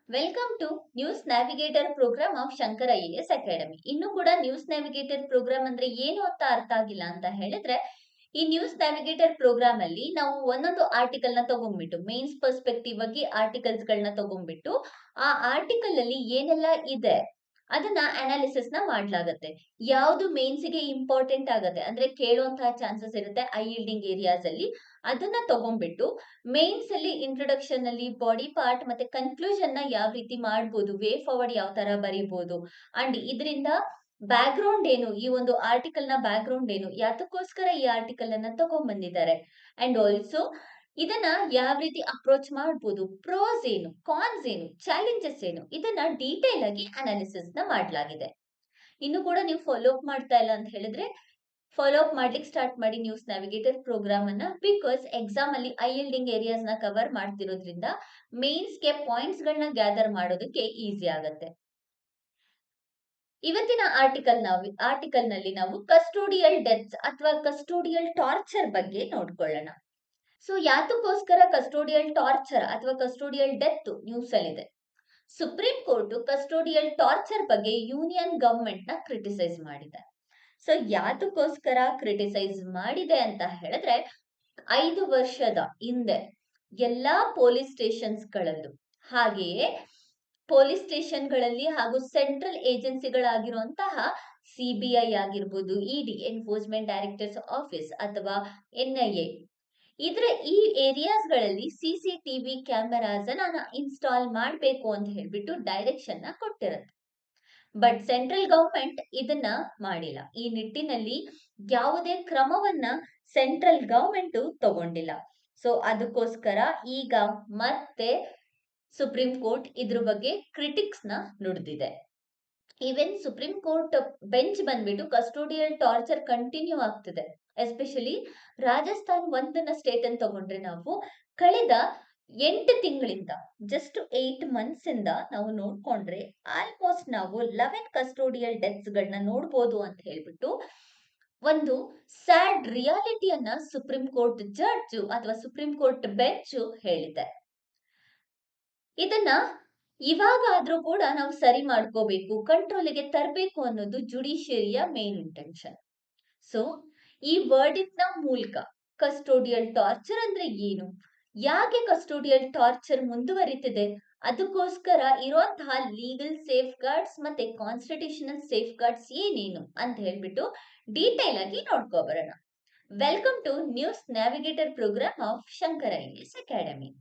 Welcome to news navigator programme of Shankar IAS academy. ಇನ್ನು ಕೂಡ news navigator program ಅಂದ್ರೆ ಏನು ಅಂತ ಅರ್ಥ ಆಗಿಲ್ಲ ಅಂತ ಹೇಳಿದ್ರೆ, ಈ ನ್ಯೂಸ್ ನ್ಯಾವಿಗೇಟರ್ ಪ್ರೋಗ್ರಾಮ್ ಅಲ್ಲಿ ನಾವು ಒಂದೊಂದು ಆರ್ಟಿಕಲ್ ನ ತಗೊಂಡ್ಬಿಟ್ಟು ಮೇನ್ಸ್ ಪರ್ಸ್ಪೆಕ್ಟಿವ್ ಆಗಿ ಆರ್ಟಿಕಲ್ಸ್ ಗಳನ್ನ ತಗೊಂಡ್ಬಿಟ್ಟು ಆ ಆರ್ಟಿಕಲ್ ಅಲ್ಲಿ ಏನೆಲ್ಲ ಇದೆ ಅದನ್ನ ಅನಾಲಿಸಿಸ್ ನ ಮಾಡ್ಲಾಗತ್ತೆ. ಯಾವ್ದು ಮೇನ್ಸ್ ಗೆ ಇಂಪಾರ್ಟೆಂಟ್ ಆಗತ್ತೆ ಅಂದ್ರೆ ಕೇಳುವಂತಹ ಚಾನ್ಸಸ್ ಇರುತ್ತೆ ಐ ಇಲ್ಡಿಂಗ್ ಏರಿಯಾಸ್ ಅಲ್ಲಿ, ಅದನ್ನ ತಗೊಂಡ್ಬಿಟ್ಟು ಮೇನ್ಸ್ ಅಲ್ಲಿ ಇಂಟ್ರೊಡಕ್ಷನ್ ಅಲ್ಲಿ ಬಾಡಿ ಪಾರ್ಟ್ ಮತ್ತೆ ಕನ್ಕ್ಲೂಷನ್ ನ ಯಾವ ರೀತಿ ಮಾಡ್ಬೋದು, ವೇ ಫಾರ್ವರ್ಡ್ ಯಾವ ತರ ಬರೀಬಹುದು ಅಂಡ್ ಇದರಿಂದ ಬ್ಯಾಕ್ ಗ್ರೌಂಡ್ ಏನು, ಈ ಒಂದು ಆರ್ಟಿಕಲ್ ನ ಬ್ಯಾಕ್ ಗ್ರೌಂಡ್ ಏನು, ಯಾತಕ್ಕೋಸ್ಕರ ಈ ಆರ್ಟಿಕಲ್ ಅನ್ನ ತಗೊಂಡ್ ಬಂದಿದ್ದಾರೆ ಅಂಡ್ ಆಲ್ಸೋ ಇದನ್ನ ಯಾವ ರೀತಿ ಅಪ್ರೋಚ್ ಮಾಡ್ಬೋದು, ಪ್ರೋಸ್ ಏನು, ಕಾನ್ಸ್ ಏನು, ಚಾಲೆಂಜಸ್ ಏನು, ಇದನ್ನ ಡೀಟೇಲ್ ಆಗಿ ಅನಾಲಿಸಿಸ್ ನ ಮಾಡ್ಲಾಗಿದೆ. ಇನ್ನು ಕೂಡ ನೀವು ಫಾಲೋ ಅಪ್ ಮಾಡ್ತಾ ಇಲ್ಲ ಅಂತ ಹೇಳಿದ್ರೆ ಫಾಲೋ ಅಪ್ ಮಾಡ್ಲಿಕ್ಕೆ ಸ್ಟಾರ್ಟ್ ಮಾಡಿ ನ್ಯೂಸ್ ನ್ಯಾವಿಗೇಟರ್ ಪ್ರೋಗ್ರಾಮ್ ಅನ್ನ. ಬಿಕಾಸ್ ಎಕ್ಸಾಮ್ ಅಲ್ಲಿ ಐ ಇಲ್ಡಿಂಗ್ ಏರಿಯಾಸ್ ನ ಕವರ್ ಮಾಡ್ತಿರೋದ್ರಿಂದ ಮೇನ್ಸ್ ಗೆ ಪಾಯಿಂಟ್ಸ್ ಗಳನ್ನ ಗ್ಯಾದರ್ ಮಾಡೋದಕ್ಕೆ ಈಸಿ ಆಗತ್ತೆ. ಇವತ್ತಿನ ಆರ್ಟಿಕಲ್ ನಲ್ಲಿ ನಾವು ಕಸ್ಟೋಡಿಯಲ್ ಡೆತ್ಸ್ ಅಥವಾ ಕಸ್ಟೋಡಿಯಲ್ ಟಾರ್ಚರ್ ಬಗ್ಗೆ ನೋಡ್ಕೊಳ್ಳೋಣ. ಸೊ ಯಾತಕ್ಕೋಸ್ಕರ ಕಸ್ಟೋಡಿಯಲ್ ಟಾರ್ಚರ್ ಅಥವಾ ಕಸ್ಟೋಡಿಯಲ್ ಡೆತ್ ನ್ಯೂಸ್ ಅಲ್ಲಿದೆ? ಸುಪ್ರೀಂ ಕೋರ್ಟ್ ಕಸ್ಟೋಡಿಯಲ್ ಟಾರ್ಚರ್ ಬಗ್ಗೆ ಯೂನಿಯನ್ ಗವರ್ಮೆಂಟ್ ನ ಕ್ರಿಟಿಸೈಸ್ ಮಾಡಿದೆ. ಸೊ ಯಾತಕ್ಕೋಸ್ಕರ ಕ್ರಿಟಿಸೈಸ್ ಮಾಡಿದೆ ಅಂತ ಹೇಳಿದ್ರೆ, 5 ವರ್ಷದ ಹಿಂದೆ ಎಲ್ಲಾ ಪೊಲೀಸ್ ಸ್ಟೇಷನ್ಸ್ ಗಳಲ್ಲೂ ಹಾಗೆಯೇ ಪೊಲೀಸ್ ಸ್ಟೇಷನ್ ಗಳಲ್ಲಿ ಹಾಗೂ ಸೆಂಟ್ರಲ್ ಏಜೆನ್ಸಿಗಳಾಗಿರುವಂತಹ ಸಿಬಿಐ ಆಗಿರ್ಬೋದು, ಇಡಿ ಎನ್ಫೋರ್ಸ್ಮೆಂಟ್ ಡೈರೆಕ್ಟರ್ಸ್ ಆಫೀಸ್ ಅಥವಾ ಎನ್ಐಎ, ಈ ಏರಿಯಾಸ್ ಗಳಲ್ಲಿ ಸಿಸಿಟಿವಿ ಕ್ಯಾಮೆರಾಸ್ ಇನ್ಸ್ಟಾಲ್ ಮಾಡಬೇಕು ಅಂತ ಹೇಳ್ಬಿಟ್ಟು ಡೈರೆಕ್ಷನ್ ನ ಕೊಟ್ಟಿರುತ್ತೆ. ಬಟ್ ಸೆಂಟ್ರಲ್ ಗವರ್ಮೆಂಟ್ ಇದನ್ನ ಮಾಡಿಲ್ಲ. ಈ ನಿಟ್ಟಿನಲ್ಲಿ ಯಾವುದೇ ಕ್ರಮವನ್ನ ಸೆಂಟ್ರಲ್ ಗವರ್ಮೆಂಟ್ ತಗೊಂಡಿಲ್ಲ. ಸೊ ಅದಕ್ಕೋಸ್ಕರ ಈಗ ಮತ್ತೆ ಸುಪ್ರೀಂ ಕೋರ್ಟ್ ಇದ್ರ ಬಗ್ಗೆ ಕ್ರಿಟಿಕ್ಸ್ ನ ನುಡಿದಿದೆ. ಈವನ್ ಸುಪ್ರೀಂ ಕೋರ್ಟ್ ಬೆಂಚ್ ಬಂದ್ಬಿಟ್ಟು ಕಸ್ಟೋಡಿಯಲ್ ಟಾರ್ಚರ್ ಕಂಟಿನ್ಯೂ ಆಗ್ತಿದೆ. ಎಸ್ಪೆಷಲಿ ರಾಜಸ್ಥಾನ್ ಒಂದನ್ನ ಸ್ಟೇಟ್ ಅನ್ನು ತಗೊಂಡ್ರೆ ನಾವು ಕಳೆದ 8 ತಿಂಗಳಿಂದ ಜಸ್ಟ್ 8 ಮಂತ್ಸ್ ಇಂದ ನಾವು ನೋಡ್ಕೊಂಡ್ರೆ ಆಲ್ಮೋಸ್ಟ್ ನಾವು 11 ಕಸ್ಟೋಡಿಯಲ್ ಡೆತ್ಸ್ ಗಳನ್ನ ನೋಡ್ಬೋದು ಅಂತ ಹೇಳ್ಬಿಟ್ಟು ಒಂದು ಸ್ಯಾಡ್ ರಿಯಾಲಿಟಿಯನ್ನ ಸುಪ್ರೀಂ ಕೋರ್ಟ್ ಜಡ್ಜ್ ಅಥವಾ ಸುಪ್ರೀಂ ಕೋರ್ಟ್ ಬೆಂಚ್ ಹೇಳಿದೆ. ಇದನ್ನ ಇವಾಗಾದ್ರೂ ಕೂಡ ನಾವು ಸರಿ ಮಾಡ್ಕೋಬೇಕು, ಕಂಟ್ರೋಲಿಗೆ ತರಬೇಕು ಅನ್ನೋದು ಜುಡಿಷಿಯರಿಯ ಮೇನ್ ಇಂಟೆನ್ಷನ್. ಸೊ ಈ ವರ್ಡಿಕ್ಟ್ ನ ಮೂಲಕ ಕಸ್ಟೋಡಿಯಲ್ ಟಾರ್ಚರ್ ಅಂದ್ರೆ ಏನು, ಯಾಕೆ ಕಸ್ಟೋಡಿಯಲ್ ಟಾರ್ಚರ್ ಮುಂದುವರಿತಿದೆ, ಅದಕ್ಕೋಸ್ಕರ ಇರುವಂತಹ ಲೀಗಲ್ ಸೇಫ್ ಗಾರ್ಡ್ಸ್ ಮತ್ತೆ ಕಾನ್ಸ್ಟಿಟ್ಯೂಷನಲ್ ಸೇಫ್ ಗಾರ್ಡ್ಸ್ ಏನೇನು ಅಂತ ಹೇಳ್ಬಿಟ್ಟು ಡೀಟೇಲ್ ಆಗಿ ನೋಡ್ಕೊಬರೋಣ. Welcome to news navigator programme of Shankar IAS Academy.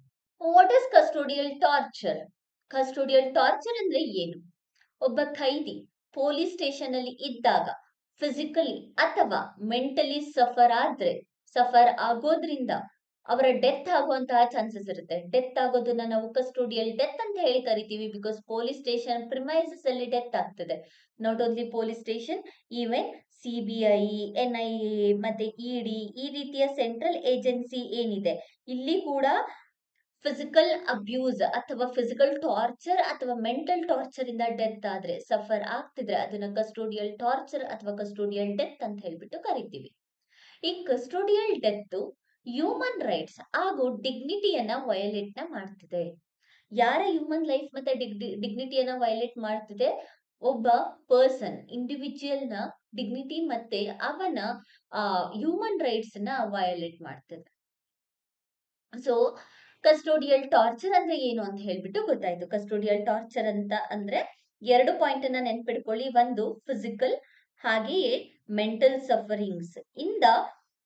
What is custodial torture? Custodial torture ಅಂದ್ರೆ ಏನು? ಒಬ್ಬ ಖೈದಿ ಪೊಲೀಸ್ ಸ್ಟೇಷನ್ ಅಲ್ಲಿ ಇದ್ದಾಗ ಫಿಸಿಕಲಿ ಅಥವಾ ಮೆಂಟಲಿ ಸಫರ್ ಆಗೋದ್ರಿಂದ ಅವರ ಡೆತ್ ಆಗುವಂತಹ ಚಾನ್ಸಸ್ ಇರುತ್ತೆ. ಡೆತ್ ಆಗೋದನ್ನ ನಾವು ಕಸ್ಟೋಡಿಯಲ್ ಡೆತ್ ಅಂತ ಹೇಳಿ ಕರಿತೀವಿ. ಬಿಕಾಸ್ ಪೊಲೀಸ್ ಸ್ಟೇಷನ್ ಪ್ರಿಮೈಸಸ್ ಅಲ್ಲಿ ಡೆತ್ ಆಗ್ತದೆ. Not only police station, even CBI, NIA ಮತ್ತೆ ಇಡಿ, ಈ ರೀತಿಯ ಸೆಂಟ್ರಲ್ ಏಜೆನ್ಸಿ ಏನಿದೆ ಇಲ್ಲಿ ಕೂಡ ಫಿಸಿಕಲ್ ಅಬ್ಯೂಸ್ ಅಥವಾ ಫಿಸಿಕಲ್ ಟಾರ್ಚರ್ ಅಥವಾ ಮೆಂಟಲ್ ಟಾರ್ಚರ್ ಇಂದ ಡೆತ್ ಆದ್ರೆ, ಸಫರ್ ಆಗ್ತಿದ್ರೆ ಅದನ್ನ ಕಸ್ಟೋಡಿಯಲ್ ಟಾರ್ಚರ್ ಅಥವಾ ಕಸ್ಟೋಡಿಯಲ್ ಡೆತ್ ಅಂತ ಹೇಳ್ಬಿಟ್ಟು ಕರಿತೀವಿ. ಈ ಕಸ್ಟೋಡಿಯಲ್ ಡೆತ್ ಹ್ಯೂಮನ್ ರೈಟ್ಸ್ ಹಾಗೂ ಡಿಗ್ನಿಟಿಯನ್ನ ವಯೋಲೇಟ್ ನ ಮಾಡ್ತಿದೆ. ಯಾರ ಹ್ಯೂಮನ್ ಲೈಫ್ ಮತ್ತೆ ಡಿಗ್ನಿಟಿಯನ್ನ ವಯೋಲೇಟ್ ಮಾಡ್ತಿದೆ? ಒಬ್ಬ ಪರ್ಸನ್ ಇಂಡಿವಿಜುವಲ್ ನ ಡಿಗ್ನಿಟಿ ಮತ್ತೆ ಅವನ ಹ್ಯೂಮನ್ ರೈಟ್ಸ್ ನ ವಯೋಲೇಟ್ ಮಾಡ್ತಿದೆ. ಸೊ ಕಸ್ಟೋಡಿಯಲ್ ಟಾರ್ಚರ್ ಅಂದ್ರೆ ಏನು ಅಂತ ಹೇಳ್ಬಿಟ್ಟು ಗೊತ್ತಾಯ್ತು. ಕಸ್ಟೋಡಿಯಲ್ ಟಾರ್ಚರ್ ಅಂತ ಅಂದ್ರೆ 2 ಪಾಯಿಂಟ್ ಅನ್ನ ನೆನ್ಪಿಡ್ಕೊಳ್ಳಿ. ಒಂದು ಫಿಸಿಕಲ್ ಹಾಗೆಯೇ mental sufferings in the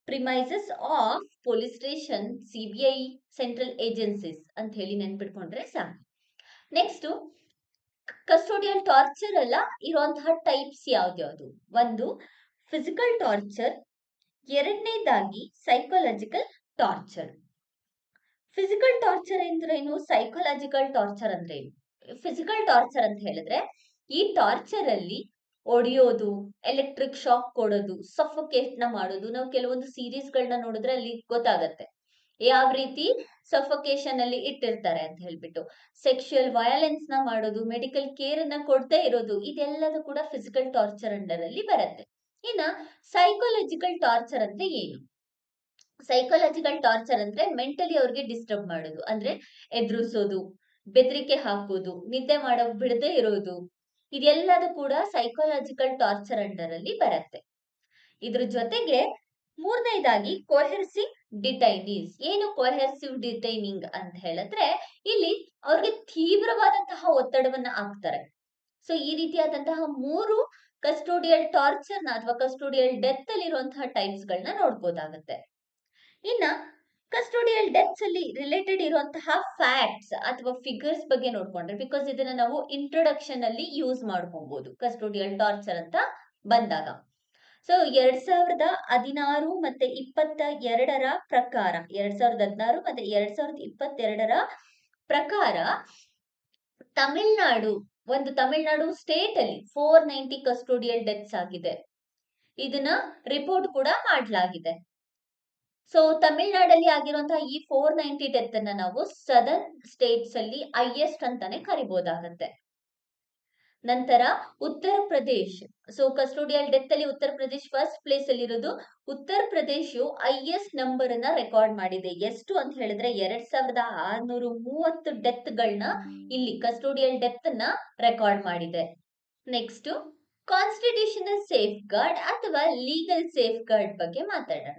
premises of police station, CBI, central agencies ಅಂತ ಹೇಳಿ ನೆನ್ಪಿಡ್ಕೊಂಡ್ರೆ ಸಾಕು. ನೆಕ್ಸ್ಟ್ ಕಸ್ಟೋಡಿಯಲ್ ಟಾರ್ಚರ್ ಅಲ್ಲ ಇರುವಂತಹ ಟೈಪ್ಸ್ ಯಾವ್ದ್ಯಾವ್ದು? ಒಂದು ಫಿಸಿಕಲ್ ಟಾರ್ಚರ್, ಎರಡನೇದಾಗಿ ಸೈಕಾಲಜಿಕಲ್ ಟಾರ್ಚರ್. ಫಿಸಿಕಲ್ ಟಾರ್ಚರ್ ಅಂದ್ರೇನು, ಸೈಕಾಲಜಿಕಲ್ ಟಾರ್ಚರ್ ಅಂದ್ರೆ ಏನು? ಫಿಸಿಕಲ್ ಟಾರ್ಚರ್ ಅಂತ ಹೇಳಿದ್ರೆ ಈ ಟಾರ್ಚರ್ ಅಲ್ಲಿ ಒಡೆಯೋದು, ಎಲೆಕ್ಟ್ರಿಕ್ ಶಾಕ್ ಕೊಡೋದು, ಸಫೋಕೇಟ್ ನ ಮಾಡೋದು. ನಾವು ಕೆಲವೊಂದು ಸೀರೀಸ್ ಗಳನ್ನ ನೋಡಿದ್ರೆ ಅಲ್ಲಿ ಗೊತ್ತಾಗತ್ತೆ ಯಾವ ರೀತಿ ಸಫೋಕೇಶನ್ ಅಲ್ಲಿ ಇಟ್ಟಿರ್ತಾರೆ ಅಂತ ಹೇಳ್ಬಿಟ್ಟು. ಸೆಕ್ಷುಯಲ್ ವಯಲೆನ್ಸ್ ನ ಮಾಡೋದು, ಮೆಡಿಕಲ್ ಕೇರ್ ಅನ್ನ ಕೊಡದೇ ಇರೋದು, ಇದೆಲ್ಲದೂ ಕೂಡ ಫಿಸಿಕಲ್ ಟಾರ್ಚರ್ ಅಂಡರ್ ಅಲ್ಲಿ ಬರುತ್ತೆ. ಇನ್ನ ಸೈಕಾಲಜಿಕಲ್ ಟಾರ್ಚರ್ ಅಂದ್ರೆ ಏನು? ಸೈಕಾಲಜಿಕಲ್ ಟಾರ್ಚರ್ ಅಂದ್ರೆ ಮೆಂಟಲಿ ಅವ್ರಿಗೆ ಡಿಸ್ಟರ್ಬ್ ಮಾಡೋದು, ಅಂದ್ರೆ ಎದುರಿಸೋದು, ಬೆದರಿಕೆ ಹಾಕೋದು, ನಿದ್ದೆ ಮಾಡೋಕ್ ಬಿಡದೇ ಇರೋದು, ಇದೆಲ್ಲದೂ ಕೂಡ ಸೈಕಾಲಜಿಕಲ್ ಟಾರ್ಚರ್ ಅಂಡರ್ ಅಲ್ಲಿ ಬರುತ್ತೆ. ಇದ್ರ ಜೊತೆಗೆ ಮೂರನೇದಾಗಿ ಕೊಹೆರ್ಸಿವ್ ಡಿಟೈನೀಸ್. ಏನು ಕೊಹೆರ್ಸಿವ್ ಡಿಟೈನಿಂಗ್ ಅಂತ ಹೇಳಿದ್ರೆ, ಇಲ್ಲಿ ಅವ್ರಿಗೆ ತೀವ್ರವಾದಂತಹ ಒತ್ತಡವನ್ನ ಹಾಕ್ತಾರೆ. ಸೊ ಈ ರೀತಿಯಾದಂತಹ 3 ಕಸ್ಟೋಡಿಯಲ್ ಟಾರ್ಚರ್ ನ ಅಥವಾ ಕಸ್ಟೋಡಿಯಲ್ ಡೆತ್ ಅಲ್ಲಿ ಇರುವಂತಹ ಟೈಪ್ಸ್ ಗಳನ್ನ ನೋಡ್ಬೋದಾಗತ್ತೆ. ಇನ್ನ ಕಸ್ಟೋಡಿಯಲ್ ಡೆತ್ಸ್ ಅಲ್ಲಿ ರಿಲೇಟೆಡ್ ಇರುವಂತಹ ಫ್ಯಾಕ್ಟ್ಸ್ ಅಥವಾ ಫಿಗರ್ಸ್ ಬಗ್ಗೆ ನೋಡ್ಕೊಂಡ್ರೆ, ಬಿಕಾಸ್ ಇದನ್ನ ನಾವು ಇಂಟ್ರೊಡಕ್ಷನ್ ಅಲ್ಲಿ ಯೂಸ್ ಮಾಡ್ಕೊಬಹುದು ಕಸ್ಟೋಡಿಯಲ್ ಟಾರ್ಚರ್ ಅಂತ ಬಂದಾಗ. ಸೊ 2016 ಮತ್ತೆ 22ರ ಪ್ರಕಾರ, 2016 ಮತ್ತೆ 2022ರ ಪ್ರಕಾರ ತಮಿಳ್ನಾಡು ಸ್ಟೇಟ್ ಅಲ್ಲಿ 490 ಕಸ್ಟೋಡಿಯಲ್ ಡೆತ್ಸ್ ಆಗಿದೆ. ಇದನ್ನ ರಿಪೋರ್ಟ್ ಕೂಡ ಮಾಡಲಾಗಿದೆ. ಸೊ ತಮಿಳ್ನಾಡಲ್ಲಿ ಆಗಿರುವಂತಹ ಈ 490 ಡೆತ್ ಅನ್ನ ನಾವು ಸದರ್ನ್ ಸ್ಟೇಟ್ಸ್ ಅಲ್ಲಿ ಹೈಯೆಸ್ಟ್ ಅಂತಾನೆ ಕರಿಬಹುದಾಗತ್ತೆ. ನಂತರ Uttar Pradesh. So custodial death ಅಲ್ಲಿ ಉತ್ತರ ಪ್ರದೇಶ್ ಫಸ್ಟ್ ಪ್ಲೇಸ್ ಅಲ್ಲಿ ಇರೋದು. ಉತ್ತರ ಪ್ರದೇಶ್ ಹೈಯೆಸ್ಟ್ ನಂಬರ್ ಅನ್ನ ರೆಕಾರ್ಡ್ ಮಾಡಿದೆ. ಎಷ್ಟು ಅಂತ ಹೇಳಿದ್ರೆ 2630 ಡೆತ್ ಗಳನ್ನ ಇಲ್ಲಿ ಕಸ್ಟೋಡಿಯಲ್ ಡೆತ್ ಅನ್ನ ರೆಕಾರ್ಡ್ ಮಾಡಿದೆ. ನೆಕ್ಸ್ಟ್ ಕಾನ್ಸ್ಟಿಟ್ಯೂಷನಲ್ ಸೇಫ್ ಗಾರ್ಡ್ ಅಥವಾ ಲೀಗಲ್ ಸೇಫ್ ಗಾರ್ಡ್ ಬಗ್ಗೆ ಮಾತಾಡೋಣ.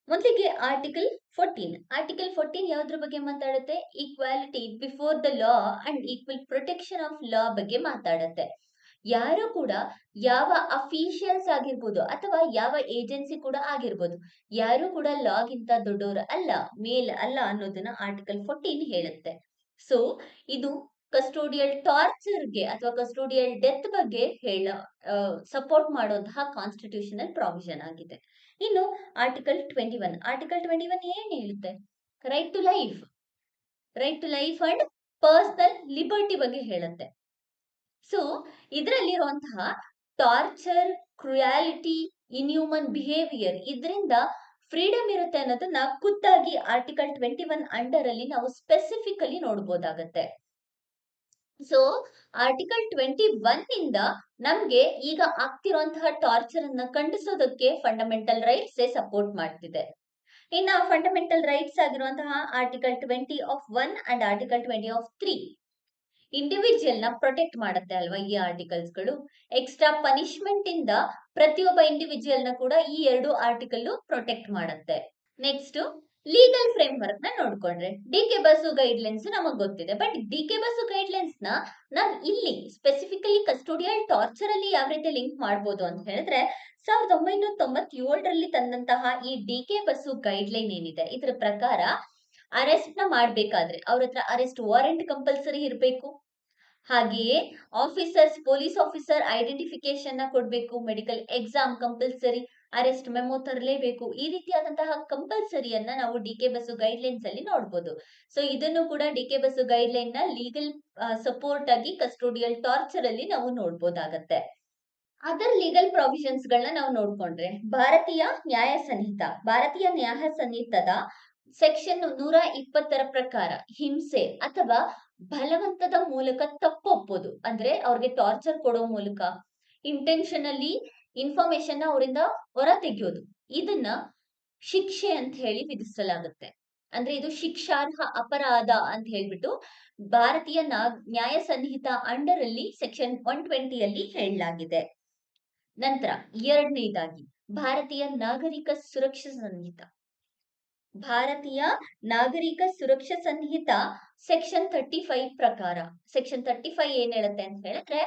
ಮೊದಲಿಗೆ ಆರ್ಟಿಕಲ್ 14 ಯಾವ್ದ್ರ ಬಗ್ಗೆ ಮಾತಾಡುತ್ತೆ? Equality before the law and equal protection of law ಬಗ್ಗೆ ಮಾತಾಡುತ್ತೆ. ಯಾರು ಕೂಡ ಯಾವ ಅಫಿಷಿಯಲ್ಸ್ ಆಗಿರ್ಬೋದು ಅಥವಾ ಯಾವ ಏಜೆನ್ಸಿ ಕೂಡ ಆಗಿರ್ಬೋದು, ಯಾರು ಕೂಡ ಲಾಗಿಂತ ದೊಡ್ಡವರು ಅಲ್ಲ, ಮೇಲ್ ಅಲ್ಲ ಅನ್ನೋದನ್ನ ಆರ್ಟಿಕಲ್ 14 ಹೇಳುತ್ತೆ. ಸೊ ಇದು ಕಸ್ಟೋಡಿಯಲ್ ಟಾರ್ಚರ್ಗೆ ಅಥವಾ ಕಸ್ಟೋಡಿಯಲ್ ಡೆತ್ ಬಗ್ಗೆ ಸಪೋರ್ಟ್ ಮಾಡುವಂತಹ ಕಾನ್ಸ್ಟಿಟ್ಯೂಷನಲ್ ಪ್ರಾವಿಷನ್ ಆಗಿದೆ. ಇನ್ನು ಆರ್ಟಿಕಲ್ 21 ಏನ್ ಹೇಳುತ್ತೆ? Right to life and personal liberty ಬಗ್ಗೆ ಹೇಳುತ್ತೆ. ಸೊ ಇದರಲ್ಲಿರುವಂತಹ ಟಾರ್ಚರ್, ಕ್ರುಯಾಲಿಟಿ, ಇನ್ಹ್ಯೂಮನ್ ಬಿಹೇವಿಯರ್, ಇದರಿಂದ ಫ್ರೀಡಮ್ ಇರುತ್ತೆ ಅನ್ನೋದನ್ನ ಖುದ್ದಾಗಿ ಆರ್ಟಿಕಲ್ 21 ಅಂಡರ್ ಅಲ್ಲಿ ನಾವು ಸ್ಪೆಸಿಫಿಕಲಿ ನೋಡ್ಬೋದಾಗತ್ತೆ. ಸೊ ಆರ್ಟಿಕಲ್ 21 ಇಂದ ನಮ್ಗೆ ಈಗ ಆಗ್ತಿರುವಂತಹ ಟಾರ್ಚರ್ ಅನ್ನ ಖಂಡಿಸೋದಕ್ಕೆ ಫಂಡಮೆಂಟಲ್ ರೈಟ್ಸ್ ಸಪೋರ್ಟ್ ಮಾಡ್ತಿದೆ. ಇನ್ನ ಫಂಡಮೆಂಟಲ್ ರೈಟ್ಸ್ ಆಗಿರುವಂತಹ article 20 of 1 and article 20 of 3 individual ನ ಪ್ರೊಟೆಕ್ಟ್ ಮಾಡುತ್ತೆ ಅಲ್ವಾ ಈ ಆರ್ಟಿಕಲ್ಸ್ ಗಳು. ಎಕ್ಸ್ಟ್ರಾ ಪನಿಷ್ಮೆಂಟ್ ಇಂದ ಪ್ರತಿಯೊಬ್ಬ ಇಂಡಿವಿಜುವಲ್ ನ ಕೂಡ ಈ 2 ಆರ್ಟಿಕಲ್ ಪ್ರೊಟೆಕ್ಟ್ ಮಾಡುತ್ತೆ. ನೆಕ್ಸ್ಟ್ ಲೀಗಲ್ ಫ್ರೇಮ್ ವರ್ಕ್ ನ ನೋಡ್ಕೊಂಡ್ರೆ, ಡಿ.ಕೆ. ಬಸು ಗೈಡ್ ಲೈನ್ಸ್ ನಮಗ್ ಗೊತ್ತಿದೆ. But D K. Basu guidelines ನ ನಾವ್ ಇಲ್ಲಿ ಸ್ಪೆಸಿಫಿಕಲಿ ಕಸ್ಟೋಡಿಯಲ್ ಟಾರ್ಚರ್ ಅಲ್ಲಿ ಯಾವ ರೀತಿ ಲಿಂಕ್ ಮಾಡಬಹುದು ಅಂತ ಹೇಳಿದ್ರೆ, 1997ರಲ್ಲಿ ತಂದಂತಹ ಈ ಡಿ.ಕೆ. ಬಸು ಗೈಡ್ ಲೈನ್ ಏನಿದೆ, ಇದ್ರ ಪ್ರಕಾರ ಅರೆಸ್ಟ್ ನ ಮಾಡ್ಬೇಕಾದ್ರೆ ಅವ್ರ ಹತ್ರ ಅರೆಸ್ಟ್ ವಾರೆಂಟ್ ಕಂಪಲ್ಸರಿ ಇರಬೇಕು. ಹಾಗೆಯೇ ಪೊಲೀಸ್ ಆಫೀಸರ್ ಐಡೆಂಟಿಫಿಕೇಶನ್ ನ ಕೊಡ್ಬೇಕು, medical exam compulsory, arrest memo ತರಲೇಬೇಕು. ಈ ರೀತಿಯಾದಂತಹ ಕಂಪಲ್ಸರಿಯನ್ನ ನಾವು ಡಿ.ಕೆ. ಬಸು ಗೈಡ್ ಲೈನ್ಸ್ ಅಲ್ಲಿ ನೋಡಬಹುದು. ಸೊ ಇದನ್ನು ಕೂಡ ಡಿ.ಕೆ. ಬಸು ಗೈಡ್ ಲೈನ್ ನ ಲೀಗಲ್ ಸಪೋರ್ಟ್ ಆಗಿ ಕಸ್ಟೋಡಿಯಲ್ ಟಾರ್ಚರ್ ಅಲ್ಲಿ ನಾವು ನೋಡಬಹುದಾಗತ್ತೆ. ಅದರ್ ಲೀಗಲ್ ಪ್ರಾವಿಷನ್ಸ್ ಗಳನ್ನ ನಾವು ನೋಡ್ಕೊಂಡ್ರೆ, ಭಾರತೀಯ ನ್ಯಾಯ ಸಂಹಿತದ ಸೆಕ್ಷನ್ 120ರ ಪ್ರಕಾರ ಹಿಂಸೆ ಅಥವಾ ಬಲವಂತದ ಮೂಲಕ ತಪ್ಪೊಪ್ಪೋದು, ಅಂದ್ರೆ ಅವ್ರಿಗೆ ಟಾರ್ಚರ್ ಕೊಡೋ ಮೂಲಕ ಇಂಟೆನ್ಷನಲಿ ಇನ್ಫಾರ್ಮೇಶನ್ ಅವರಿಂದ ಹೊರ ತೆಗೆಯೋದು, ಇದನ್ನ ಶಿಕ್ಷೆ ಅಂತ ಹೇಳಿ ವಿಧಿಸಲಾಗುತ್ತೆ. ಅಂದ್ರೆ ಇದು ಶಿಕ್ಷಾರ್ಹ ಅಪರಾಧ ಅಂತ ಹೇಳ್ಬಿಟ್ಟು ಭಾರತೀಯ ನ್ಯಾಯ ಸಂಹಿತ ಅಂಡರ್ ಅಲ್ಲಿ ಸೆಕ್ಷನ್ 120 ಅಲ್ಲಿ ಹೇಳಲಾಗಿದೆ. ನಂತರ ಎರಡನೇದಾಗಿ ಭಾರತೀಯ ನಾಗರಿಕ ಸುರಕ್ಷಾ ಸಂಹಿತ ಸೆಕ್ಷನ್ 35 ಪ್ರಕಾರ, ಸೆಕ್ಷನ್ 35 ಏನ್ ಹೇಳುತ್ತೆ ಅಂತ ಹೇಳಿದ್ರೆ,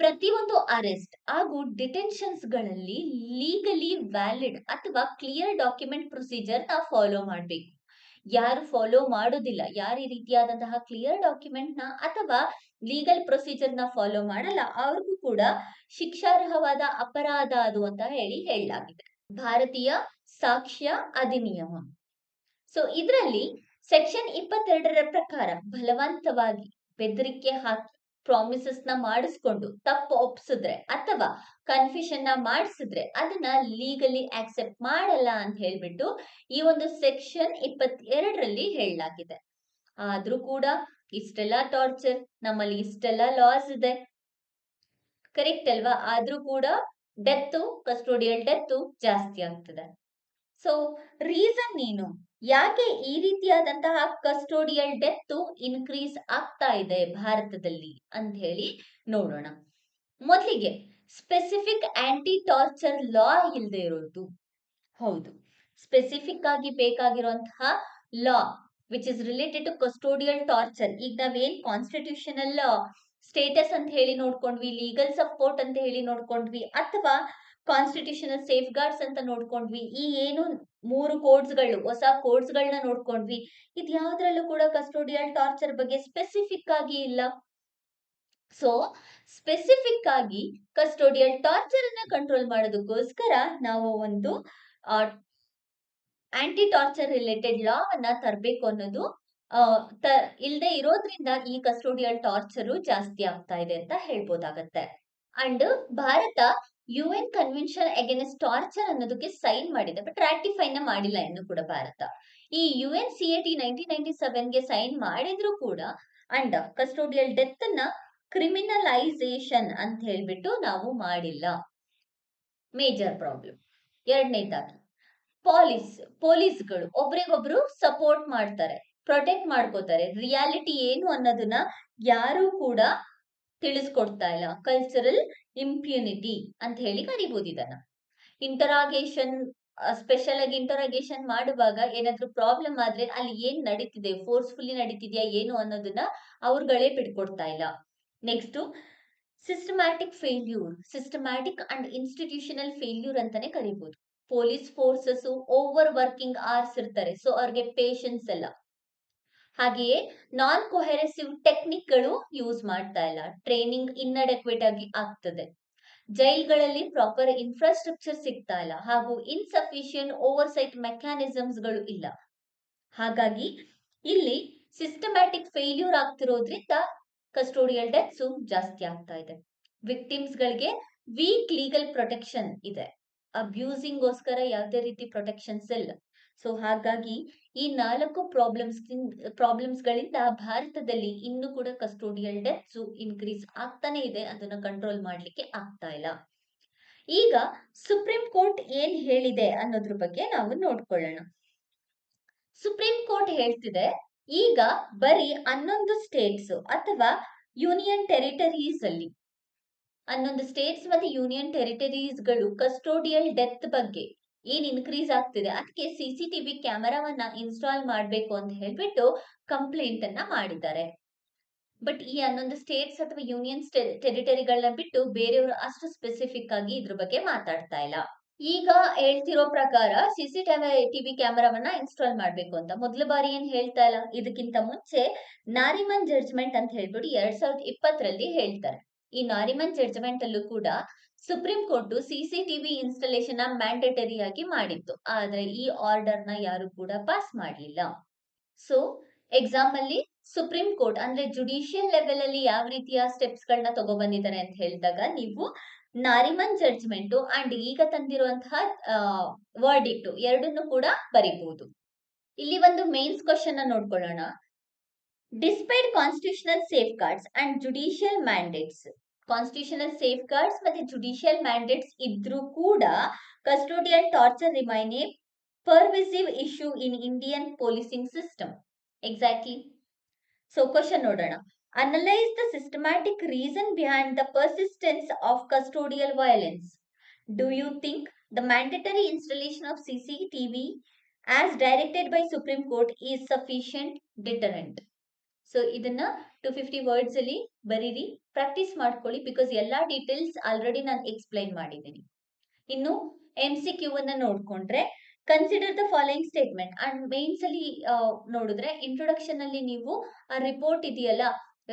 ಪ್ರತಿಯೊಂದು ಅರೆಸ್ಟ್ ಹಾಗೂ ಡಿಟೆನ್ಷನ್ಸ್ ಗಳಲ್ಲಿ ಲೀಗಲಿ ವ್ಯಾಲಿಡ್ ಅಥವಾ ಕ್ಲಿಯರ್ ಡಾಕ್ಯುಮೆಂಟ್ ಪ್ರೊಸೀಜರ್ ನ ಫಾಲೋ ಮಾಡಬೇಕು. ಯಾರು ಫಾಲೋ ಮಾಡೋದಿಲ್ಲ, ಯಾರು ಈ ರೀತಿಯಾದಂತಹ ಕ್ಲಿಯರ್ ಡಾಕ್ಯುಮೆಂಟ್ ನ ಅಥವಾ ಲೀಗಲ್ ಪ್ರೊಸೀಜರ್ ನ ಫಾಲೋ ಮಾಡಲ್ಲ, ಅವ್ರಿಗೂ ಕೂಡ ಶಿಕ್ಷಾರ್ಹವಾದ ಅಪರಾಧ ಅದು ಅಂತ ಹೇಳಲಾಗಿದೆ. ಭಾರತೀಯ ಸಾಕ್ಷ್ಯ ಅಧಿನಿಯಮ. ಸೊ ಇದರಲ್ಲಿ ಸೆಕ್ಷನ್ 22ರ ಪ್ರಕಾರ ಬಲವಂತವಾಗಿ ಬೆದರಿಕೆ ಹಾಕಿ ಪ್ರಾಮಿಸಸ್ ನ ಮಾಡಿಸ್ಕೊಂಡು ತಪ್ಪು ಒಪ್ಸಿದ್ರೆ ಅಥವಾ ಕನ್ಫ್ಯೂಷನ್ ನ ಮಾಡಿಸಿದ್ರೆ ಅದನ್ನ ಲೀಗಲಿ ಆಕ್ಸೆಪ್ಟ್ ಮಾಡಲ್ಲ ಅಂತ ಹೇಳ್ಬಿಟ್ಟು ಈ ಒಂದು ಸೆಕ್ಷನ್ 22ರಲ್ಲಿ ಹೇಳಲಾಗಿದೆ. ಆದ್ರೂ ಕೂಡ ಇಷ್ಟೆಲ್ಲ ಟಾರ್ಚರ್, ನಮ್ಮಲ್ಲಿ ಇಷ್ಟೆಲ್ಲ ಲಾಸ್ ಇದೆ, ಕರೆಕ್ಟ್ ಅಲ್ವಾ? ಆದ್ರೂ ಕೂಡ ಕಸ್ಟೋಡಿಯಲ್ ಡೆತ್ ಜಾಸ್ತಿ ಆಗ್ತದೆ. ಸೊ ರೀಸನ್ ಏನು? ಯಾಕೆ ಈ ರೀತಿಯಾದಂತಹ ಕಸ್ಟೋಡಿಯಲ್ ಡೆತ್ ಇನ್ಕ್ರೀಸ್ ಆಗ್ತಾ ಇದೆ ಭಾರತದಲ್ಲಿ ಅಂತ ಹೇಳಿ ನೋಡೋಣ. ಮೊದಲಿಗೆ ಸ್ಪೆಸಿಫಿಕ್ ಆಂಟಿ ಟಾರ್ಚರ್ ಲಾ ಇಲ್ಲದೆ ಇರೋದು. ಹೌದು, ಸ್ಪೆಸಿಫಿಕ್ ಆಗಿ ಬೇಕಾಗಿರುವಂತಹ law which is related to custodial torture. ಈಗ ನಾವೇನ್ ಕಾನ್ಸ್ಟಿಟ್ಯೂಷನಲ್ ಸ್ಟೇಟಸ್ ಅಂತ ಹೇಳಿ ನೋಡ್ಕೊಂಡ್ವಿ, ಲೀಗಲ್ ಸಪೋರ್ಟ್ ಅಂತ ಹೇಳಿ ನೋಡ್ಕೊಂಡ್ವಿ, ಅಥವಾ ಕಾನ್ಸ್ಟಿಟ್ಯೂಷನಲ್ ಸೇಫ್ ಗಾರ್ಡ್ಸ್ ಅಂತ ನೋಡ್ಕೊಂಡ್ವಿ, ಈ ಏನು 3 ಕೋಡ್ಸ್ಗಳು, ಹೊಸ ಕೋಡ್ಸ್ಗಳನ್ನ ನೋಡ್ಕೊಂಡ್ವಿ. ಇದ್ಯಾವ್ದ್ರಲ್ಲೂ ಕೂಡ ಕಸ್ಟೋಡಿಯಲ್ ಟಾರ್ಚರ್ ಬಗ್ಗೆ ಸ್ಪೆಸಿಫಿಕ್ ಆಗಿ ಇಲ್ಲ. ಸೊ ಸ್ಪೆಸಿಫಿಕ್ ಆಗಿ ಕಸ್ಟೋಡಿಯಲ್ ಟಾರ್ಚರ್ ಅನ್ನ ಕಂಟ್ರೋಲ್ ಮಾಡೋದಕ್ಕೋಸ್ಕರ ನಾವು ಒಂದು ಆಂಟಿ ಟಾರ್ಚರ್ ರಿಲೇಟೆಡ್ ಲಾ ಅನ್ನ ತರಬೇಕು ಅನ್ನೋದು ಇಲ್ಲದೆ ಇರೋದ್ರಿಂದ ಈ ಕಸ್ಟೋಡಿಯಲ್ ಟಾರ್ಚರ್ ಜಾಸ್ತಿ ಆಗ್ತಾ ಇದೆ ಅಂತ ಹೇಳ್ಬೋದಾಗತ್ತೆ. And Bharat UN convention against torture ಅನ್ನೋದಕ್ಕೆ ಸೈನ್ ಮಾಡಿದೆ, ಬಟ್ ರಾಟಿಫೈನ ಮಾಡಿಲ್ಲ ಇನ್ನು ಕೂಡ ಭಾರತ. ಈ UNCAT 1997ಗೆ ಸೈನ್ ಮಾಡಿದ್ರು ಕೂಡ ಅಂಡ್ ಕಸ್ಟೋಡಿಯಲ್ ಡೆತ್ ಅನ್ನ ಕ್ರಿಮಿನಲೈಸೇಷನ್ ಅಂತ ಹೇಳ್ಬಿಟ್ಟು ನಾವು ಮಾಡಿಲ್ಲ. Major problem. ಎರಡನೇದಾಗಿ ಪೊಲೀಸ್ಗಳು ಒಬ್ರಿಗೊಬ್ರು ಸಪೋರ್ಟ್ ಮಾಡ್ತಾರೆ, ಪ್ರೊಟೆಕ್ಟ್ ಮಾಡ್ಕೋತಾರೆ. ರಿಯಾಲಿಟಿ ಏನು ಅನ್ನೋದನ್ನ ಯಾರು ಕೂಡ ತಿಳಿಸ್ಕೊಡ್ತಾ ಇಲ್ಲ. ಕಲ್ಚರಲ್ ಇಂಪ್ಯೂನಿಟಿ ಅಂತ ಹೇಳಿ ಕರಿಬಹುದು ಇದನ್ನ. ಇಂಟರಾಗೇಷನ್, ಸ್ಪೆಷಲ್ ಆಗಿ ಇಂಟರಾಗೇಷನ್ ಮಾಡುವಾಗ ಏನಾದ್ರೂ ಪ್ರಾಬ್ಲಮ್ ಆದ್ರೆ ಅಲ್ಲಿ ಏನ್ ನಡೀತಿದೆ, ಫೋರ್ಸ್ಫುಲಿ ನಡೀತಿದ್ಯಾ ಏನು ಅನ್ನೋದನ್ನ ಅವ್ರುಗಳೇ ಬಿಟ್ಕೊಡ್ತಾ ಇಲ್ಲ. Next systematic failure, systematic and institutional failure ಅಂತಾನೆ ಕರಿಬಹುದು. Police forces over working hours ಇರ್ತಾರೆ, ಸೊ ಅವ್ರಿಗೆ ಪೇಷನ್ಸ್ ಎಲ್ಲ. ಹಾಗೆಯೇ ನಾನ್ ಕೊಹೆರೆಸಿವ್ ಟೆಕ್ನಿಕ್ಗಳು ಯೂಸ್ ಮಾಡ್ತಾ ಇಲ್ಲ, ಟ್ರೈನಿಂಗ್ ಇನ್ಅಡೆಕ್ವೇಟ್ ಆಗಿ ಆಗ್ತದೆ. ಜೈಲ್ಗಳಲ್ಲಿ ಪ್ರಾಪರ್ ಇನ್ಫ್ರಾಸ್ಟ್ರಕ್ಚರ್ ಸಿಗ್ತಾ ಇಲ್ಲ, ಹಾಗೂ ಇನ್ಸಫಿಷಿಯಂಟ್ ಓವರ್ಸೈಟ್ ಮೆಕ್ಯಾನಿಸಮ್ಸ್ಗಳು ಇಲ್ಲ. ಹಾಗಾಗಿ ಇಲ್ಲಿ ಸಿಸ್ಟಮ್ಯಾಟಿಕ್ ಫೇಲ್ಯೂರ್ ಆಗ್ತಿರೋದ್ರಿಂದ ಕಸ್ಟೋಡಿಯಲ್ ಡೆತ್ಸ್ ಜಾಸ್ತಿ ಆಗ್ತಾ ಇದೆ. ವಿಕ್ಟಿಮ್ಸ್ ಗಳಿಗೆ ವೀಕ್ ಲೀಗಲ್ ಪ್ರೊಟೆಕ್ಷನ್ ಇದೆ, ಅಬ್ಯೂಸಿಂಗ್ಗೋಸ್ಕರ ಯಾವುದೇ ರೀತಿ ಪ್ರೊಟೆಕ್ಷನ್ಸ್ ಇಲ್ಲ. ಸೊ ಹಾಗಾಗಿ ಈ 4 ಪ್ರಾಬ್ಲಮ್ಸ್ ಗಳಿಂದ ಭಾರತದಲ್ಲಿ ಇನ್ನು ಕೂಡ ಕಸ್ಟೋಡಿಯಲ್ ಡೆತ್ಸ್ ಇನ್ಕ್ರೀಸ್ ಆಗ್ತಾನೆ ಇದೆ, ಅದನ್ನ ಕಂಟ್ರೋಲ್ ಮಾಡ್ಲಿಕ್ಕೆ ಆಗ್ತಾ ಇಲ್ಲ. ಈಗ ಸುಪ್ರೀಂ ಕೋರ್ಟ್ ಏನ್ ಹೇಳಿದೆ ಅನ್ನೋದ್ರ ಬಗ್ಗೆ ನಾವು ನೋಡ್ಕೊಳ್ಳೋಣ. ಸುಪ್ರೀಂ ಕೋರ್ಟ್ ಹೇಳ್ತಿದೆ, ಈಗ ಬರೀ 11 ಸ್ಟೇಟ್ಸ್ ಅಥವಾ ಯೂನಿಯನ್ ಟೆರಿಟರೀಸ್ ಅಲ್ಲಿ 11 ಸ್ಟೇಟ್ಸ್ ಮತ್ತೆ ಯೂನಿಯನ್ ಟೆರಿಟರೀಸ್ ಗಳು ಕಸ್ಟೋಡಿಯಲ್ ಡೆತ್ ಬಗ್ಗೆ ಏನ್ ಇನ್ಕ್ರೀಸ್ ಆಗ್ತಿದೆ ಅದಕ್ಕೆ CCTV ಕ್ಯಾಮೆರಾವನ್ನ ಇನ್ಸ್ಟಾಲ್ ಮಾಡಬೇಕು ಅಂತ ಹೇಳ್ಬಿಟ್ಟು ಕಂಪ್ಲೇಂಟ್ ಅನ್ನ ಮಾಡಿದ್ದಾರೆ. ಬಟ್ ಈ 11 ಸ್ಟೇಟ್ಸ್ ಅಥವಾ ಯೂನಿಯನ್ ಟೆರಿಟರಿಗಳನ್ನ ಬಿಟ್ಟು ಬೇರೆಯವರು ಅಷ್ಟು ಸ್ಪೆಸಿಫಿಕ್ ಆಗಿ ಇದ್ರ ಬಗ್ಗೆ ಮಾತಾಡ್ತಾ ಇಲ್ಲ. ಈಗ ಹೇಳ್ತಿರೋ ಪ್ರಕಾರ CCTV ಕ್ಯಾಮೆರಾವನ್ನ ಇನ್ಸ್ಟಾಲ್ ಮಾಡ್ಬೇಕು ಅಂತ ಮೊದಲ ಬಾರಿ ಏನ್ ಹೇಳ್ತಾ ಇಲ್ಲ. ಇದಕ್ಕಿಂತ ಮುಂಚೆ ನಾರಿಮನ್ ಜಡ್ಜ್ಮೆಂಟ್ ಅಂತ ಹೇಳ್ಬಿಟ್ಟು 2020ರಲ್ಲಿ ಹೇಳ್ತಾರೆ. ಈ ನಾರಿಮನ್ ಜಡ್ಜ್ಮೆಂಟ್ ಅಲ್ಲೂ ಕೂಡ supreme court CCTV installation mandatory ಆಗಿ ಮಾಡಿತ್ತು, ಆದ್ರೆ ಈ ಆರ್ಡರ್ ನ ಯಾರು ಕೂಡ ಪಾಸ್ ಮಾಡಲಿಲ್ಲ. ಸೊ ಎಕ್ಸಾಮ್ ಅಲ್ಲಿ ಸುಪ್ರೀಂ ಕೋರ್ಟ್ ಅಂದ್ರೆ ಜುಡಿಷಿಯಲ್ ಲೆವೆಲ್ ಅಲ್ಲಿ ಯಾವ ರೀತಿಯ ಸ್ಟೆಪ್ಸ್ ಗಳನ್ನ ತಗೊಬಂದಿದ್ದಾರೆ ಅಂತ ಹೇಳಿದಾಗ ನೀವು ನಾರಿಮನ್ ಜಡ್ಜ್ಮೆಂಟ್ ಅಂಡ್ ಈಗ ತಂದಿರುವಂತಹ ವರ್ಡಿಕ್ಟ್ ಎರಡನ್ನು ಕೂಡ ಬರೀಬಹುದು. ಇಲ್ಲಿ ಒಂದು ಮೇನ್ಸ್ ಕ್ವಶನ್ ನೋಡ್ಕೊಳ್ಳೋಣ. Despite constitutional safeguards and judicial mandates, constitutional safeguards ಮತ್ತೆ ಜುಡಿಷಿಯಲ್ ಮ್ಯಾಂಡೇಟ್ಸ್ ಇದ್ರೂ ಕೂಡ custodial torture remain a pervasive issue in Indian policing system. Exactly. So question ನೋಡೋಣ. Analyze the systematic reason behind the persistence of custodial violence. Do you think the mandatory installation of CCTV as directed by Supreme Court is sufficient deterrent? So ಇದನ್ನ 250 words ಅಲ್ಲಿ ಬರೀರಿ, practice ಮಾಡ್ಕೊಳ್ಳಿ, because ಎಲ್ಲಾ details already ನಾನು explain ಮಾಡಿದ್ದೀನಿ. ಇನ್ನು MCQ ಅನ್ನ ನೋಡ್ಕೊಂಡ್ರೆ consider the following statement and mains ಅಲ್ಲಿ ನೋಡಿದ್ರೆ ಇಂಟ್ರೊಡಕ್ಷನ್ ಅಲ್ಲಿ ನೀವು ಆ ರಿಪೋರ್ಟ್ ಇದೆಯಲ್ಲ,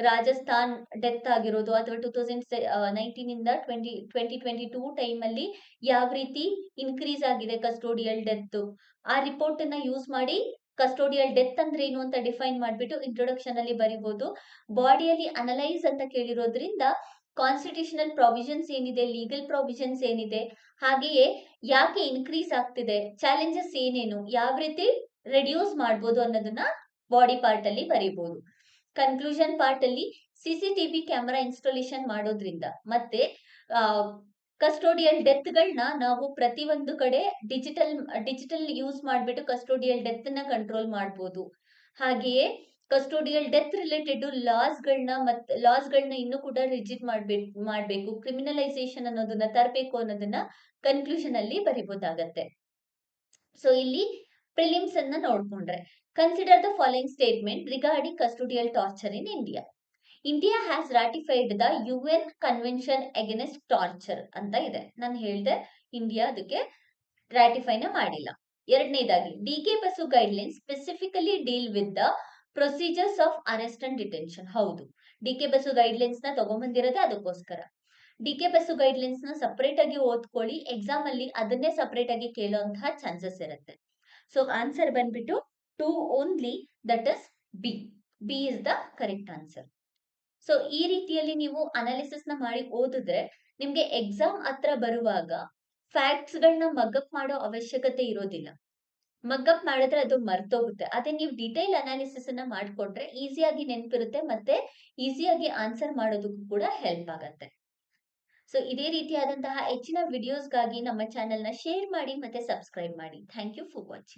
ರಾಜಸ್ಥಾನ್ ಡೆತ್ ಆಗಿರೋದು ಅಥವಾ 2019 ಇಂದ 2022 ಟೈಮ್ ಅಲ್ಲಿ ಯಾವ ರೀತಿ ಇನ್ಕ್ರೀಸ್ ಆಗಿದೆ ಕಸ್ಟೋಡಿಯಲ್ ಡೆತ್, ಆ ರಿಪೋರ್ಟ್ ಅನ್ನ ಯೂಸ್ ಮಾಡಿ ಕಸ್ಟೋಡಿಯಲ್ ಡೆತ್ ಅಂದ್ರೆ ಏನು ಅಂತ ಡಿಫೈನ್ ಮಾಡ್ಬಿಟ್ಟು ಇಂಟ್ರೊಡಕ್ಷನ್ ಅಲ್ಲಿ ಬರೀಬಹುದು. ಬಾಡಿಯಲ್ಲಿ ಅನಲೈಸ್ ಅಂತ ಕೇಳಿರೋದ್ರಿಂದ ಕಾನ್ಸ್ಟಿಟ್ಯೂಷನಲ್ ಪ್ರಾವಿಷನ್ಸ್ ಏನಿದೆ, ಲೀಗಲ್ ಪ್ರಾವಿಷನ್ಸ್ ಏನಿದೆ, ಹಾಗೆಯೇ ಯಾಕೆ ಇನ್ಕ್ರೀಸ್ ಆಗ್ತಿದೆ, ಚಾಲೆಂಜಸ್ ಏನೇನು, ಯಾವ ರೀತಿ ರೆಡ್ಯೂಸ್ ಮಾಡ್ಬೋದು ಅನ್ನೋದನ್ನ ಬಾಡಿ ಪಾರ್ಟ್ ಅಲ್ಲಿ ಬರೀಬಹುದು. ಕನ್ಕ್ಲೂಷನ್ ಪಾರ್ಟ್ ಅಲ್ಲಿ CCTV ಕ್ಯಾಮೆರಾ ಇನ್ಸ್ಟಾಲೇಷನ್ ಮಾಡೋದ್ರಿಂದ ಮತ್ತೆ ಕಸ್ಟೋಡಿಯಲ್ ಡೆತ್ಗಳನ್ನ ನಾವು ಪ್ರತಿಯೊಂದು ಕಡೆ ಡಿಜಿಟಲ್ ಯೂಸ್ ಮಾಡ್ಬಿಟ್ಟು ಕಸ್ಟೋಡಿಯಲ್ ಡೆತ್ ನ ಕಂಟ್ರೋಲ್ ಮಾಡ್ಬೋದು. ಹಾಗೆಯೇ ಕಸ್ಟೋಡಿಯಲ್ ಡೆತ್ ರಿಲೇಟೆಡ್ ಲಾಸ್ಗಳನ್ನ ಇನ್ನೂ ಕೂಡ ರಿಜಿಡ್ ಮಾಡ್ಬೇಕು, ಕ್ರಿಮಿನಲೈಸೇಷನ್ ಅನ್ನೋದನ್ನ ತರಬೇಕು ಅನ್ನೋದನ್ನ ಕನ್ಕ್ಲೂಷನ್ ಅಲ್ಲಿ ಬರಿಬಹುದಾಗತ್ತೆ. ಸೊ ಇಲ್ಲಿ ಪ್ರಿಲಿಮ್ಸ್ ಅನ್ನ ನೋಡ್ಕೊಂಡ್ರೆ, consider the following statement regarding custodial torture in India. India has ratified the UN convention against torture ಅಂತ ಇದೆ. ನಾನು ಹೇಳ್ದೆ ಇಂಡಿಯಾ ಅದಕ್ಕೆ ರಾಟಿಫೈನ ಮಾಡಿಲ್ಲ. ಎರಡನೇದಾಗಿ DK Basu guideline specifically deal with the procedures of arrest and detention. ಹೌದು, DK ಬಸು ಗೈಡ್ಲೈನ್ಸ್ ನ ತಗೊಂಡ್ಬಂದಿರೋದೇ ಅದಕ್ಕೋಸ್ಕರ. DK ಬಸು ಗೈಡ್ಲೈನ್ಸ್ ನ ಸಪರೇಟ್ ಆಗಿ ಓದ್ಕೊಳ್ಳಿ, ಎಕ್ಸಾಮ್ ಅಲ್ಲಿ ಅದನ್ನೇ ಸಪರೇಟ್ ಆಗಿ ಕೇಳುವಂತಹ ಚಾನ್ಸಸ್ ಇರುತ್ತೆ. ಸೊ ಆನ್ಸರ್ ಬಂದ್ಬಿಟ್ಟು 2 only, that is B. B is the correct answer. So ಈ ರೀತಿಯಲ್ಲಿ ನೀವು ಅನಾಲಿಸಿಸ್ ನ ಮಾಡಿ ಓದಿದ್ರೆ ನಿಮ್ಗೆ ಎಕ್ಸಾಮ್ ಹತ್ರ ಬರುವಾಗ ಫ್ಯಾಕ್ಟ್ಸ್ ಗಳನ್ನ ಮಗ್ಅಪ್ ಮಾಡೋ ಅವಶ್ಯಕತೆ ಇರೋದಿಲ್ಲ. ಮಗ್ಅಪ್ ಮಾಡಿದ್ರೆ ಅದು ಮರ್ತೋಗುತ್ತೆ. ಅದೇ ನೀವು ಡಿಟೈಲ್ ಅನಾಲಿಸಿಸ್ ಅನ್ನ ಮಾಡ್ಕೊಂಡ್ರೆ ಈಸಿಯಾಗಿ ನೆನಪಿರುತ್ತೆ, ಮತ್ತೆ ಈಸಿಯಾಗಿ ಆನ್ಸರ್ ಮಾಡೋದಕ್ಕೂ ಕೂಡ ಹೆಲ್ಪ್ ಆಗತ್ತೆ. ಸೊ ಇದೇ ರೀತಿಯಾದಂತಹ ಹೆಚ್ಚಿನ ವಿಡಿಯೋಸ್ಗಾಗಿ ನಮ್ಮ ಚಾನೆಲ್ ನ ಶೇರ್ ಮಾಡಿ ಮತ್ತೆ ಸಬ್ಸ್ಕ್ರೈಬ್ ಮಾಡಿ. Thank you for watching.